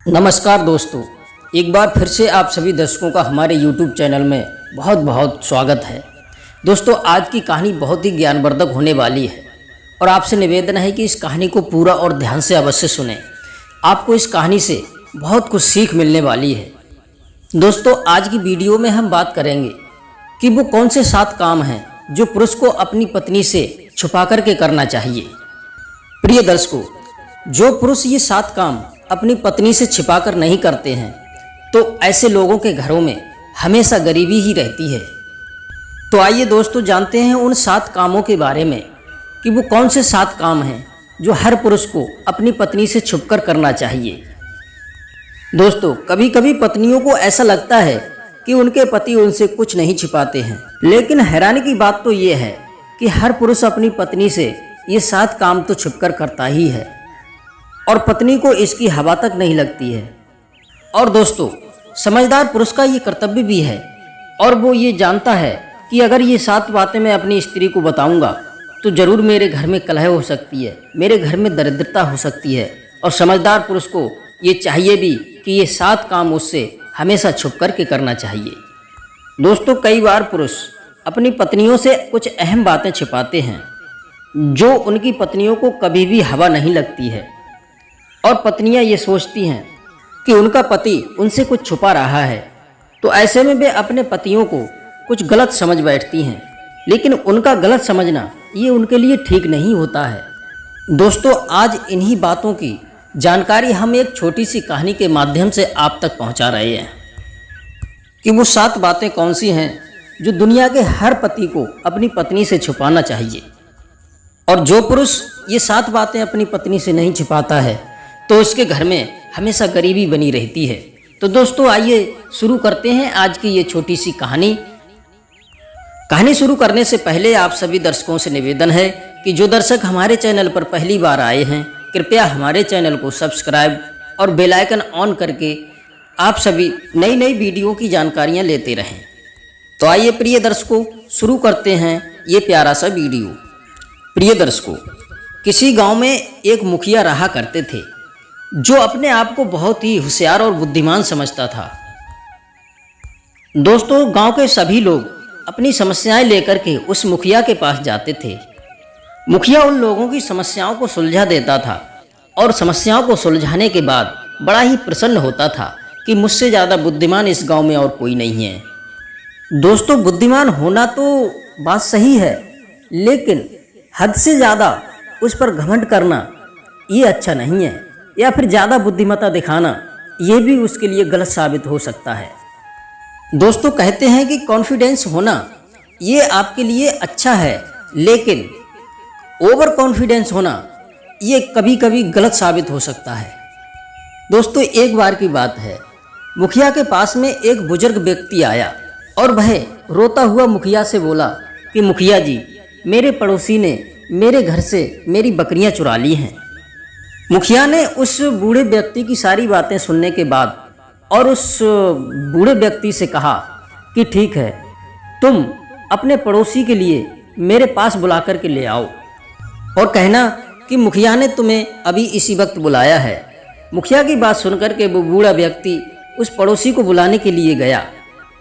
नमस्कार दोस्तों, एक बार फिर से आप सभी दर्शकों का हमारे YouTube चैनल में बहुत बहुत स्वागत है। दोस्तों, आज की कहानी बहुत ही ज्ञानवर्धक होने वाली है और आपसे निवेदन है कि इस कहानी को पूरा और ध्यान से अवश्य सुनें। आपको इस कहानी से बहुत कुछ सीख मिलने वाली है। दोस्तों, आज की वीडियो में हम बात करेंगे कि वो कौन से 7 काम हैं जो पुरुष को अपनी पत्नी से छुपा करके करना चाहिए। प्रिय दर्शकों, जो पुरुष ये 7 काम अपनी पत्नी से छिपाकर नहीं करते हैं तो ऐसे लोगों के घरों में हमेशा गरीबी ही रहती है। तो आइए दोस्तों, जानते हैं उन 7 कामों के बारे में कि वो कौन से 7 काम हैं जो हर पुरुष को अपनी पत्नी से छुपकर करना चाहिए। दोस्तों, कभी कभी पत्नियों को ऐसा लगता है कि उनके पति उनसे कुछ नहीं छिपाते हैं, लेकिन हैरानी की बात तो ये है कि हर पुरुष अपनी पत्नी से ये 7 काम तो छुपकर करता ही है और पत्नी को इसकी हवा तक नहीं लगती है। और दोस्तों, समझदार पुरुष का ये कर्तव्य भी है और वो ये जानता है कि अगर ये 7 बातें मैं अपनी स्त्री को बताऊंगा तो ज़रूर मेरे घर में कलह हो सकती है, मेरे घर में दरिद्रता हो सकती है। और समझदार पुरुष को ये चाहिए भी कि ये 7 काम उससे हमेशा छुप करके करना चाहिए। दोस्तों, कई बार पुरुष अपनी पत्नियों से कुछ अहम बातें छिपाते हैं जो उनकी पत्नियों को कभी भी हवा नहीं लगती है और पत्नियां ये सोचती हैं कि उनका पति उनसे कुछ छुपा रहा है। तो ऐसे में वे अपने पतियों को कुछ गलत समझ बैठती हैं, लेकिन उनका गलत समझना ये उनके लिए ठीक नहीं होता है। दोस्तों, आज इन्हीं बातों की जानकारी हम एक छोटी सी कहानी के माध्यम से आप तक पहुंचा रहे हैं कि वो 7 बातें कौन सी हैं जो दुनिया के हर पति को अपनी पत्नी से छुपाना चाहिए। और जो पुरुष ये 7 बातें अपनी पत्नी से नहीं छिपाता है तो उसके घर में हमेशा गरीबी बनी रहती है। तो दोस्तों, आइए शुरू करते हैं आज की ये छोटी सी कहानी। कहानी शुरू करने से पहले आप सभी दर्शकों से निवेदन है कि जो दर्शक हमारे चैनल पर पहली बार आए हैं, कृपया हमारे चैनल को सब्सक्राइब और बेल आइकन ऑन करके आप सभी नई नई वीडियो की जानकारियां लेते रहें। तो आइए प्रिय दर्शकों, शुरू करते हैं ये प्यारा सा वीडियो। प्रिय दर्शकों, किसी गांव में एक मुखिया रहा करते थे जो अपने आप को बहुत ही होशियार और बुद्धिमान समझता था। दोस्तों, गांव के सभी लोग अपनी समस्याएं लेकर के उस मुखिया के पास जाते थे। मुखिया उन लोगों की समस्याओं को सुलझा देता था और समस्याओं को सुलझाने के बाद बड़ा ही प्रसन्न होता था कि मुझसे ज़्यादा बुद्धिमान इस गांव में और कोई नहीं है। दोस्तों, बुद्धिमान होना तो बात सही है, लेकिन हद से ज़्यादा उस पर घमंड करना ये अच्छा नहीं है, या फिर ज़्यादा बुद्धिमत्ता दिखाना ये भी उसके लिए गलत साबित हो सकता है। दोस्तों, कहते हैं कि कॉन्फिडेंस होना ये आपके लिए अच्छा है, लेकिन ओवर कॉन्फिडेंस होना ये कभी कभी गलत साबित हो सकता है। दोस्तों, एक बार की बात है, मुखिया के पास में एक बुजुर्ग व्यक्ति आया और वह रोता हुआ मुखिया से बोला कि मुखिया जी, मेरे पड़ोसी ने मेरे घर से मेरी बकरियां चुरा ली हैं। मुखिया ने उस बूढ़े व्यक्ति की सारी बातें सुनने के बाद और उस बूढ़े व्यक्ति से कहा कि ठीक है, तुम अपने पड़ोसी के लिए मेरे पास बुला कर के ले आओ और कहना कि मुखिया ने तुम्हें अभी इसी वक्त बुलाया है। मुखिया की बात सुनकर के वो बूढ़ा व्यक्ति उस पड़ोसी को बुलाने के लिए गया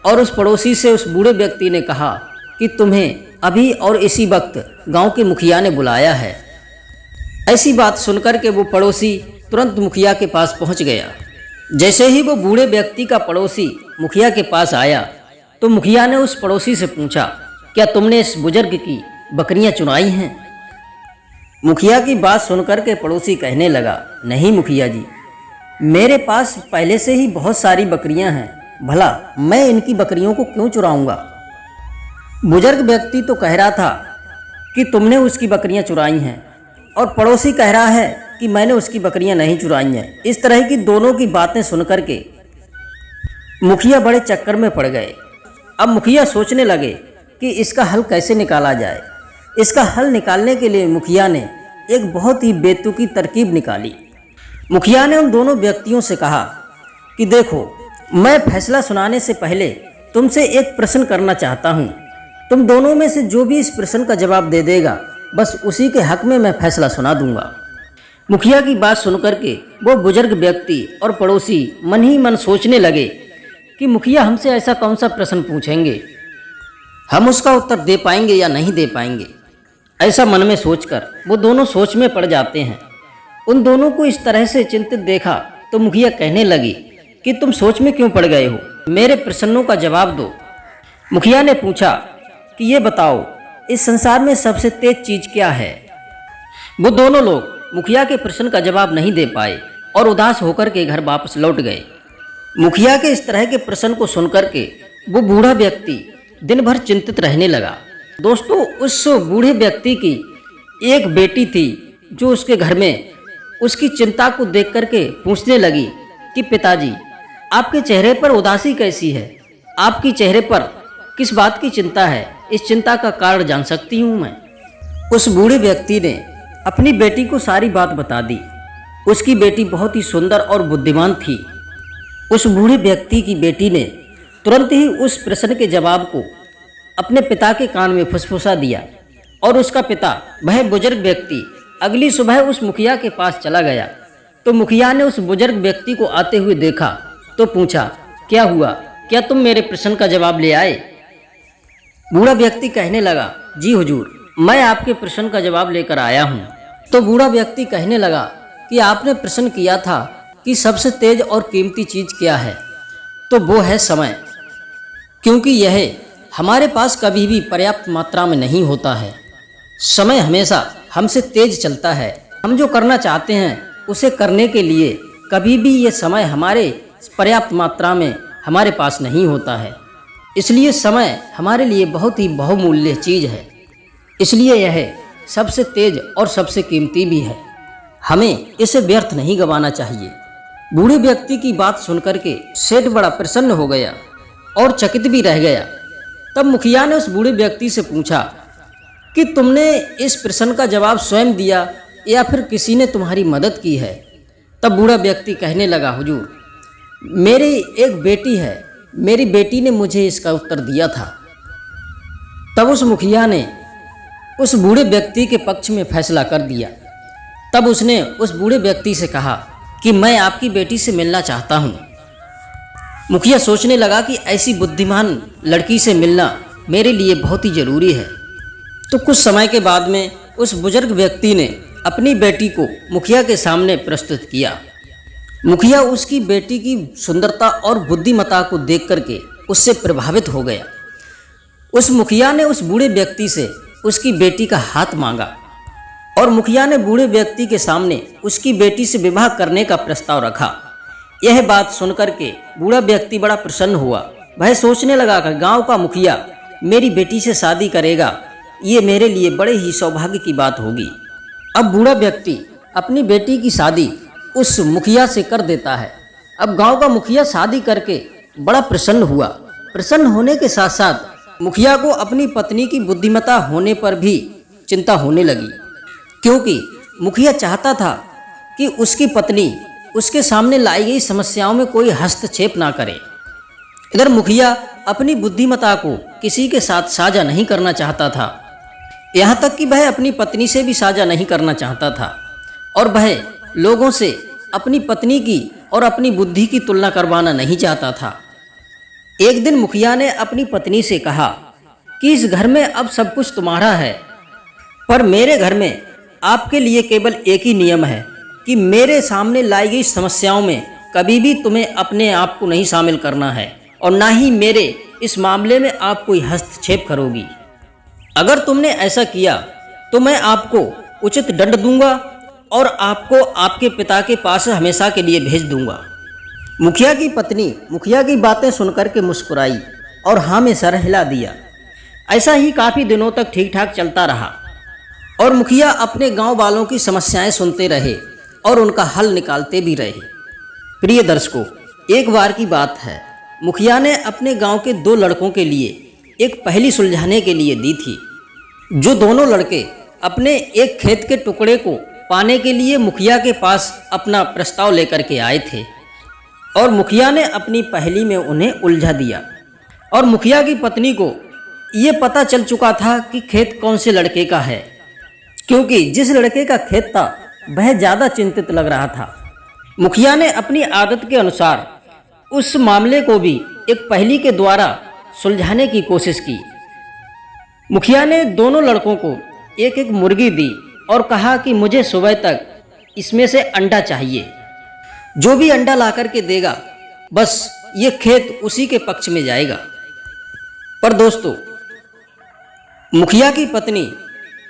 और उस पड़ोसी से उस बूढ़े व्यक्ति ने कहा कि तुम्हें अभी और इसी वक्त गांव के मुखिया ने बुलाया है। ऐसी बात सुनकर के वो पड़ोसी तुरंत मुखिया के पास पहुंच गया। जैसे ही वो बूढ़े व्यक्ति का पड़ोसी मुखिया के पास आया तो मुखिया ने उस पड़ोसी से पूछा, क्या तुमने इस बुजुर्ग की बकरियां चुराई हैं? मुखिया की बात सुनकर के पड़ोसी कहने लगा, नहीं मुखिया जी, मेरे पास पहले से ही बहुत सारी बकरियां हैं, भला मैं इनकी बकरियों को क्यों चुराऊंगा। बुजुर्ग व्यक्ति तो कह रहा था कि तुमने उसकी बकरियां चुराई हैं और पड़ोसी कह रहा है कि मैंने उसकी बकरियां नहीं चुराई हैं। इस तरह की दोनों की बातें सुनकर के मुखिया बड़े चक्कर में पड़ गए। अब मुखिया सोचने लगे कि इसका हल कैसे निकाला जाए। इसका हल निकालने के लिए मुखिया ने एक बहुत ही बेतुकी तरकीब निकाली। मुखिया ने उन दोनों व्यक्तियों से कहा कि देखो, मैं फैसला सुनाने से पहले तुमसे एक प्रश्न करना चाहता हूँ। तुम दोनों में से जो भी इस प्रश्न का जवाब दे देगा, बस उसी के हक में मैं फैसला सुना दूंगा। मुखिया की बात सुनकर के वो बुजुर्ग व्यक्ति और पड़ोसी मन ही मन सोचने लगे कि मुखिया हमसे ऐसा कौन सा प्रश्न पूछेंगे, हम उसका उत्तर दे पाएंगे या नहीं दे पाएंगे। ऐसा मन में सोचकर वो दोनों सोच में पड़ जाते हैं। उन दोनों को इस तरह से चिंतित देखा तो मुखिया कहने लगी कि तुम सोच में क्यों पड़ गए हो, मेरे प्रश्नों का जवाब दो। मुखिया ने पूछा कि ये बताओ, इस संसार में सबसे तेज चीज क्या है। वो दोनों लोग मुखिया के प्रश्न का जवाब नहीं दे पाए और उदास होकर के घर वापस लौट गए। मुखिया के इस तरह के प्रश्न को सुनकर के वो बूढ़ा व्यक्ति दिन भर चिंतित रहने लगा। दोस्तों, उस बूढ़े व्यक्ति की एक बेटी थी जो उसके घर में उसकी चिंता को देख करके पूछने लगी कि पिताजी, आपके चेहरे पर उदासी कैसी है, आपके चेहरे पर किस बात की चिंता है, इस चिंता का कारण जान सकती हूँ मैं। उस बूढ़े व्यक्ति ने अपनी बेटी को सारी बात बता दी। उसकी बेटी बहुत ही सुंदर और बुद्धिमान थी। उस बूढ़े व्यक्ति की बेटी ने तुरंत ही उस प्रश्न के जवाब को अपने पिता के कान में फुसफुसा दिया और उसका पिता, वह बुजुर्ग व्यक्ति, अगली सुबह उस मुखिया के पास चला गया। तो मुखिया ने उस बुजुर्ग व्यक्ति को आते हुए देखा तो पूछा, क्या हुआ, क्या तुम मेरे प्रश्न का जवाब ले आए। बूढ़ा व्यक्ति कहने लगा, जी हुजूर, मैं आपके प्रश्न का जवाब लेकर आया हूँ। तो बूढ़ा व्यक्ति कहने लगा कि आपने प्रश्न किया था कि सबसे तेज और कीमती चीज क्या है, तो वो है समय, क्योंकि यह हमारे पास कभी भी पर्याप्त मात्रा में नहीं होता है। समय हमेशा हमसे तेज चलता है। हम जो करना चाहते हैं उसे करने के लिए कभी भी ये समय हमारे पर्याप्त मात्रा में हमारे पास नहीं होता है। इसलिए समय हमारे लिए बहुत ही बहुमूल्य चीज़ है। इसलिए यह सबसे तेज और सबसे कीमती भी है। हमें इसे व्यर्थ नहीं गंवाना चाहिए। बूढ़े व्यक्ति की बात सुनकर के सेठ बड़ा प्रसन्न हो गया और चकित भी रह गया। तब मुखिया ने उस बूढ़े व्यक्ति से पूछा कि तुमने इस प्रश्न का जवाब स्वयं दिया या फिर किसी ने तुम्हारी मदद की है। तब बूढ़ा व्यक्ति कहने लगा, हुजूर, मेरी एक बेटी है, मेरी बेटी ने मुझे इसका उत्तर दिया था। तब उस मुखिया ने उस बूढ़े व्यक्ति के पक्ष में फैसला कर दिया। तब उसने उस बूढ़े व्यक्ति से कहा कि मैं आपकी बेटी से मिलना चाहता हूँ। मुखिया सोचने लगा कि ऐसी बुद्धिमान लड़की से मिलना मेरे लिए बहुत ही ज़रूरी है। तो कुछ समय के बाद में उस बुजुर्ग व्यक्ति ने अपनी बेटी को मुखिया के सामने प्रस्तुत किया। मुखिया उसकी बेटी की सुंदरता और बुद्धिमत्ता को देख करके उससे प्रभावित हो गया। उस मुखिया ने उस बूढ़े व्यक्ति से उसकी बेटी का हाथ मांगा और मुखिया ने बूढ़े व्यक्ति के सामने उसकी बेटी से विवाह करने का प्रस्ताव रखा। यह बात सुनकर के बूढ़ा व्यक्ति बड़ा प्रसन्न हुआ। वह सोचने लगा कि गांव का मुखिया मेरी बेटी से शादी करेगा, ये मेरे लिए बड़े ही सौभाग्य की बात होगी। अब बूढ़ा व्यक्ति अपनी बेटी की शादी उस मुखिया से कर देता है। अब गांव का मुखिया शादी करके बड़ा प्रसन्न हुआ। प्रसन्न होने के साथ साथ मुखिया को अपनी पत्नी की बुद्धिमत्ता होने पर भी चिंता होने लगी, क्योंकि मुखिया चाहता था कि उसकी पत्नी उसके सामने लाई गई समस्याओं में कोई हस्तक्षेप ना करे। इधर मुखिया अपनी बुद्धिमत्ता को किसी के साथ साझा नहीं करना चाहता था, यहाँ तक कि वह अपनी पत्नी से भी साझा नहीं करना चाहता था और वह लोगों से अपनी पत्नी की और अपनी बुद्धि की तुलना करवाना नहीं चाहता था। एक दिन मुखिया ने अपनी पत्नी से कहा कि इस घर में अब सब कुछ तुम्हारा है, पर मेरे घर में आपके लिए केवल एक ही नियम है कि मेरे सामने लाई गई समस्याओं में कभी भी तुम्हें अपने आप को नहीं शामिल करना है और ना ही मेरे इस मामले में आप कोई हस्तक्षेप करोगी। अगर तुमने ऐसा किया तो मैं आपको उचित दंड दूंगा और आपको आपके पिता के पास हमेशा के लिए भेज दूंगा। मुखिया की पत्नी मुखिया की बातें सुनकर के मुस्कुराई और हाँ में सर हिला दिया। ऐसा ही काफ़ी दिनों तक ठीक ठाक चलता रहा और मुखिया अपने गांव वालों की समस्याएं सुनते रहे और उनका हल निकालते भी रहे। प्रिय दर्शकों, एक बार की बात है, मुखिया ने अपने गांव के 2 लड़कों के लिए एक पहेली सुलझाने के लिए दी थी। जो दोनों लड़के अपने एक खेत के टुकड़े को पाने के लिए मुखिया के पास अपना प्रस्ताव लेकर के आए थे और मुखिया ने अपनी पहेली में उन्हें उलझा दिया। और मुखिया की पत्नी को ये पता चल चुका था कि खेत कौन से लड़के का है, क्योंकि जिस लड़के का खेत था वह ज़्यादा चिंतित लग रहा था। मुखिया ने अपनी आदत के अनुसार उस मामले को भी एक पहेली के द्वारा सुलझाने की कोशिश की। मुखिया ने दोनों लड़कों को एक एक मुर्गी दी और कहा कि मुझे सुबह तक इसमें से अंडा चाहिए। जो भी अंडा ला करके देगा बस ये खेत उसी के पक्ष में जाएगा। पर दोस्तों, मुखिया की पत्नी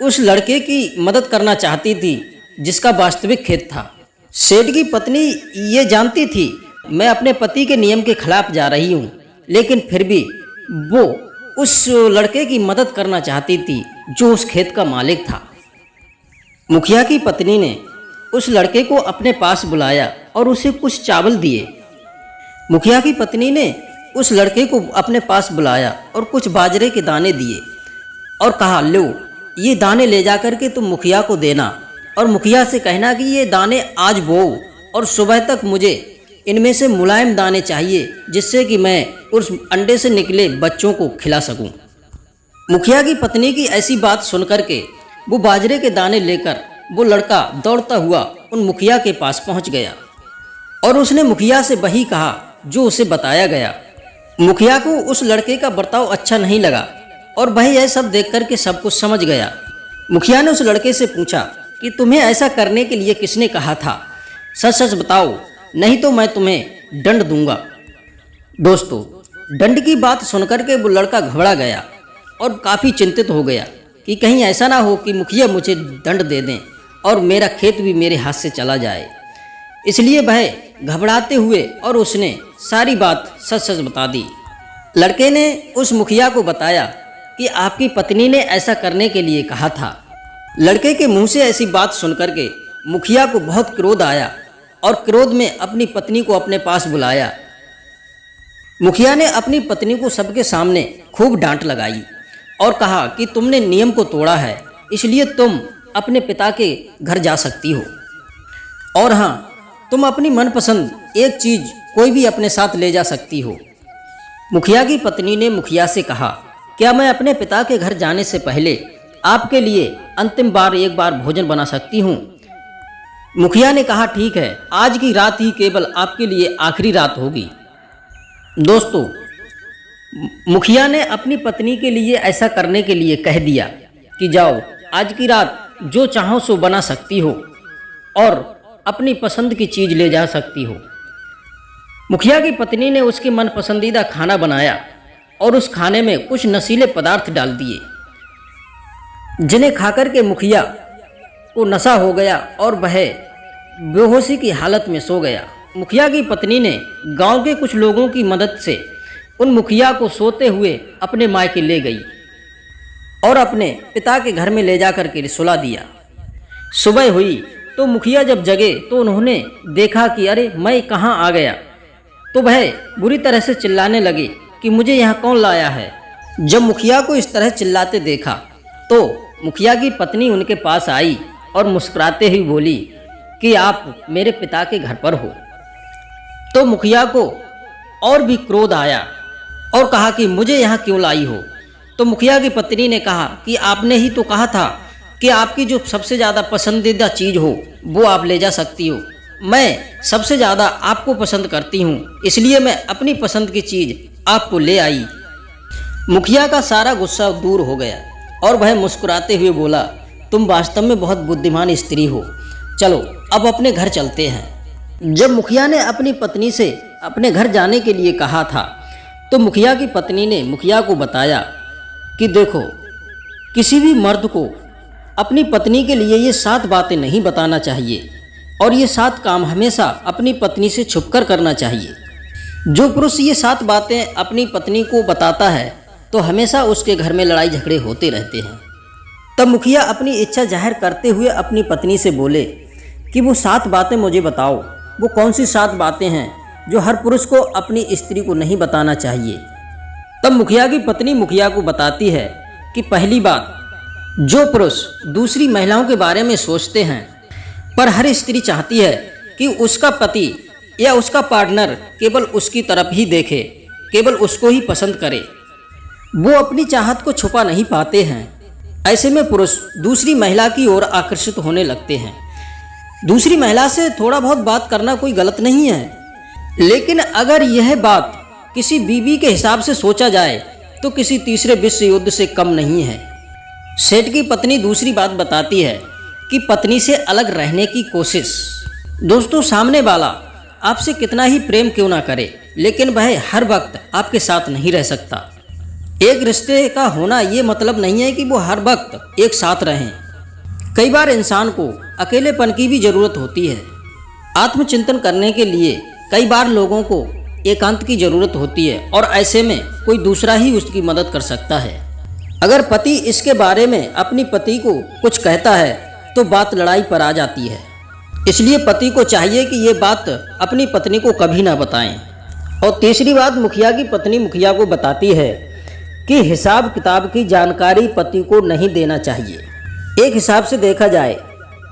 उस लड़के की मदद करना चाहती थी जिसका वास्तविक खेत था। सेठ की पत्नी ये जानती थी मैं अपने पति के नियम के खिलाफ जा रही हूँ, लेकिन फिर भी वो उस लड़के की मदद करना चाहती थी जो उस खेत का मालिक था। मुखिया की पत्नी ने उस लड़के को अपने पास बुलाया और उसे कुछ चावल दिए। मुखिया की पत्नी ने उस लड़के को अपने पास बुलाया और कुछ बाजरे के दाने दिए और कहा, लो ये दाने ले जा करके तुम मुखिया को देना और मुखिया से कहना कि ये दाने आज बोओ और सुबह तक मुझे इनमें से मुलायम दाने चाहिए जिससे कि मैं उस अंडे से निकले बच्चों को खिला सकूं। मुखिया की पत्नी की ऐसी बात सुनकर के वो बाजरे के दाने लेकर वो लड़का दौड़ता हुआ उन मुखिया के पास पहुंच गया और उसने मुखिया से वही कहा जो उसे बताया गया। मुखिया को उस लड़के का बर्ताव अच्छा नहीं लगा और वह यह सब देख कर के सब कुछ समझ गया। मुखिया ने उस लड़के से पूछा कि तुम्हें ऐसा करने के लिए किसने कहा था, सच सच बताओ, नहीं तो मैं तुम्हें दंड दूंगा। दोस्तों, दंड की बात सुनकर के वो लड़का घबरा गया और काफ़ी चिंतित हो गया कि कहीं ऐसा ना हो कि मुखिया मुझे दंड दे दें और मेरा खेत भी मेरे हाथ से चला जाए। इसलिए वह घबराते हुए और उसने सारी बात सच सच बता दी। लड़के ने उस मुखिया को बताया कि आपकी पत्नी ने ऐसा करने के लिए कहा था। लड़के के मुंह से ऐसी बात सुनकर के मुखिया को बहुत क्रोध आया और क्रोध में अपनी पत्नी को अपने पास बुलाया। मुखिया ने अपनी पत्नी को सबके सामने खूब डांट लगाई और कहा कि तुमने नियम को तोड़ा है, इसलिए तुम अपने पिता के घर जा सकती हो और हाँ, तुम अपनी मनपसंद एक चीज़ कोई भी अपने साथ ले जा सकती हो। मुखिया की पत्नी ने मुखिया से कहा, क्या मैं अपने पिता के घर जाने से पहले आपके लिए अंतिम बार एक बार भोजन बना सकती हूँ? मुखिया ने कहा, ठीक है, आज की रात ही केवल आपके लिए आखिरी रात होगी। दोस्तों, मुखिया ने अपनी पत्नी के लिए ऐसा करने के लिए कह दिया कि जाओ, आज की रात जो चाहो सो बना सकती हो और अपनी पसंद की चीज़ ले जा सकती हो। मुखिया की पत्नी ने उसके मन पसंदीदा खाना बनाया और उस खाने में कुछ नशीले पदार्थ डाल दिए, जिन्हें खाकर के मुखिया को नशा हो गया और वह बेहोशी की हालत में सो गया। मुखिया की पत्नी ने गांव के कुछ लोगों की मदद से उन मुखिया को सोते हुए अपने मायके ले गई और अपने पिता के घर में ले जाकर के सुला दिया। सुबह हुई तो मुखिया जब जगे तो उन्होंने देखा कि अरे मैं कहाँ आ गया, तो वह बुरी तरह से चिल्लाने लगे कि मुझे यहाँ कौन लाया है। जब मुखिया को इस तरह चिल्लाते देखा तो मुखिया की पत्नी उनके पास आई और मुस्कुराते हुए बोली कि आप मेरे पिता के घर पर हो। तो मुखिया को और भी क्रोध आया और कहा कि मुझे यहाँ क्यों लाई हो। तो मुखिया की पत्नी ने कहा कि आपने ही तो कहा था कि आपकी जो सबसे ज़्यादा पसंदीदा चीज़ हो वो आप ले जा सकती हो। मैं सबसे ज़्यादा आपको पसंद करती हूँ, इसलिए मैं अपनी पसंद की चीज़ आपको ले आई। मुखिया का सारा गुस्सा दूर हो गया और वह मुस्कुराते हुए बोला, तुम वास्तव में बहुत बुद्धिमान स्त्री हो, चलो अब अपने घर चलते हैं। जब मुखिया ने अपनी पत्नी से अपने घर जाने के लिए कहा था तो मुखिया की पत्नी ने मुखिया को बताया कि देखो, किसी भी मर्द को अपनी पत्नी के लिए ये 7 बातें नहीं बताना चाहिए और ये 7 काम हमेशा अपनी पत्नी से छुपकर करना चाहिए। जो पुरुष ये 7 बातें अपनी पत्नी को बताता है तो हमेशा उसके घर में लड़ाई झगड़े होते रहते हैं। तब मुखिया अपनी इच्छा जाहिर करते हुए अपनी पत्नी से बोले कि वो 7 बातें मुझे बताओ, वो कौन सी 7 बातें हैं जो हर पुरुष को अपनी स्त्री को नहीं बताना चाहिए। तब मुखिया की पत्नी मुखिया को बताती है कि पहली बात, जो पुरुष दूसरी महिलाओं के बारे में सोचते हैं पर हर स्त्री चाहती है कि उसका पति या उसका पार्टनर केवल उसकी तरफ ही देखे, केवल उसको ही पसंद करे, वो अपनी चाहत को छुपा नहीं पाते हैं। ऐसे में पुरुष दूसरी महिला की ओर आकर्षित होने लगते हैं। दूसरी महिला से थोड़ा बहुत बात करना कोई गलत नहीं है, लेकिन अगर यह बात किसी बीवी के हिसाब से सोचा जाए तो किसी तीसरे विश्व युद्ध से कम नहीं है। सेठ की पत्नी दूसरी बात बताती है कि पत्नी से अलग रहने की कोशिश। दोस्तों, सामने वाला आपसे कितना ही प्रेम क्यों ना करे, लेकिन वह हर वक्त आपके साथ नहीं रह सकता। एक रिश्ते का होना ये मतलब नहीं है कि वो हर वक्त एक साथ रहें। कई बार इंसान को अकेलेपन की भी ज़रूरत होती है। आत्मचिंतन करने के लिए कई बार लोगों को एकांत की ज़रूरत होती है और ऐसे में कोई दूसरा ही उसकी मदद कर सकता है। अगर पति इसके बारे में अपनी पत्नी को कुछ कहता है तो बात लड़ाई पर आ जाती है। इसलिए पति को चाहिए कि ये बात अपनी पत्नी को कभी ना बताएं। और तीसरी बात, मुखिया की पत्नी मुखिया को बताती है कि हिसाब किताब की जानकारी पति को नहीं देना चाहिए। एक हिसाब से देखा जाए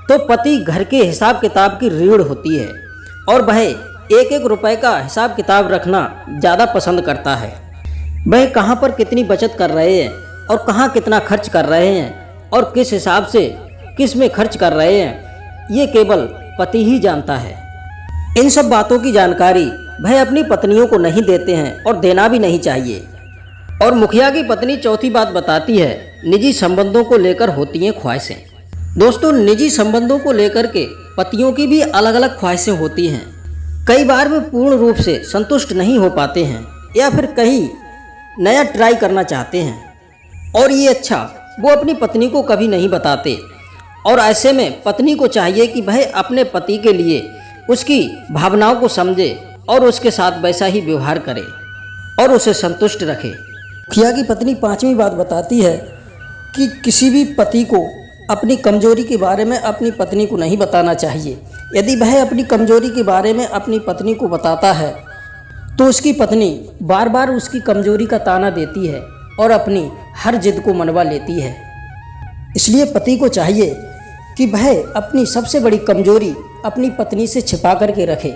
तो पति घर के हिसाब किताब की रीढ़ होती है और वह एक एक रुपए का हिसाब किताब रखना ज़्यादा पसंद करता है। वह कहाँ पर कितनी बचत कर रहे हैं और कहाँ कितना खर्च कर रहे हैं और किस हिसाब से किस में खर्च कर रहे हैं, ये केवल पति ही जानता है। इन सब बातों की जानकारी वह अपनी पत्नियों को नहीं देते हैं और देना भी नहीं चाहिए। और मुखिया की पत्नी चौथी बात बताती है, निजी संबंधों को लेकर होती हैं ख्वाहिशें। दोस्तों, निजी संबंधों को लेकर के पतियों की भी अलग अलग ख्वाहिशें होती हैं। कई बार वे पूर्ण रूप से संतुष्ट नहीं हो पाते हैं या फिर कहीं नया ट्राई करना चाहते हैं और ये अच्छा वो अपनी पत्नी को कभी नहीं बताते। और ऐसे में पत्नी को चाहिए कि वह अपने पति के लिए उसकी भावनाओं को समझे और उसके साथ वैसा ही व्यवहार करे और उसे संतुष्ट रखे। मुखिया की पत्नी पांचवी बात बताती है कि किसी भी पति को अपनी कमजोरी के बारे में अपनी पत्नी को नहीं बताना चाहिए। यदि वह अपनी कमजोरी के बारे में अपनी पत्नी को बताता है तो उसकी पत्नी बार बार उसकी कमजोरी का ताना देती है और अपनी हर जिद को मनवा लेती है। इसलिए पति को चाहिए कि वह अपनी सबसे बड़ी कमजोरी अपनी पत्नी से छिपा करके रखे।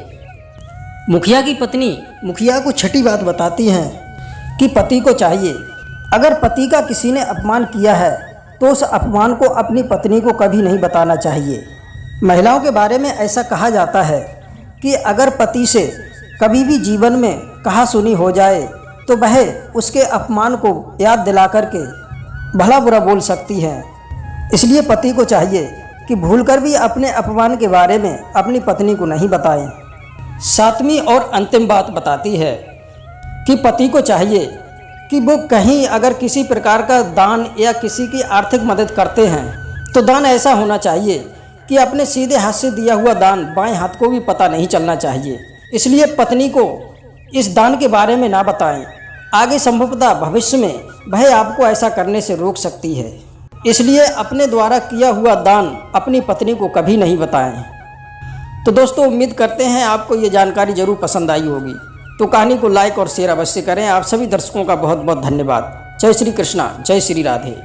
मुखिया की पत्नी मुखिया को छठी बात बताती हैं कि पति को चाहिए, अगर पति का किसी ने अपमान किया है तो उस अपमान को अपनी पत्नी को कभी नहीं बताना चाहिए। महिलाओं के बारे में ऐसा कहा जाता है कि अगर पति से कभी भी जीवन में कहा सुनी हो जाए तो वह उसके अपमान को याद दिला करके भला बुरा बोल सकती है। इसलिए पति को चाहिए कि भूलकर भी अपने अपमान के बारे में अपनी पत्नी को नहीं बताएं। सातवीं और अंतिम बात बताती है कि पति को चाहिए कि वो कहीं अगर किसी प्रकार का दान या किसी की आर्थिक मदद करते हैं तो दान ऐसा होना चाहिए कि अपने सीधे हाथ से दिया हुआ दान बाएं हाथ को भी पता नहीं चलना चाहिए। इसलिए पत्नी को इस दान के बारे में ना बताएं। आगे संभवतः भविष्य में वह आपको ऐसा करने से रोक सकती है। इसलिए अपने द्वारा किया हुआ दान अपनी पत्नी को कभी नहीं बताएं। तो दोस्तों, उम्मीद करते हैं आपको ये जानकारी जरूर पसंद आई होगी। तो कहानी को लाइक और शेयर अवश्य करें। आप सभी दर्शकों का बहुत बहुत धन्यवाद। जय श्री कृष्णा, जय श्री राधे।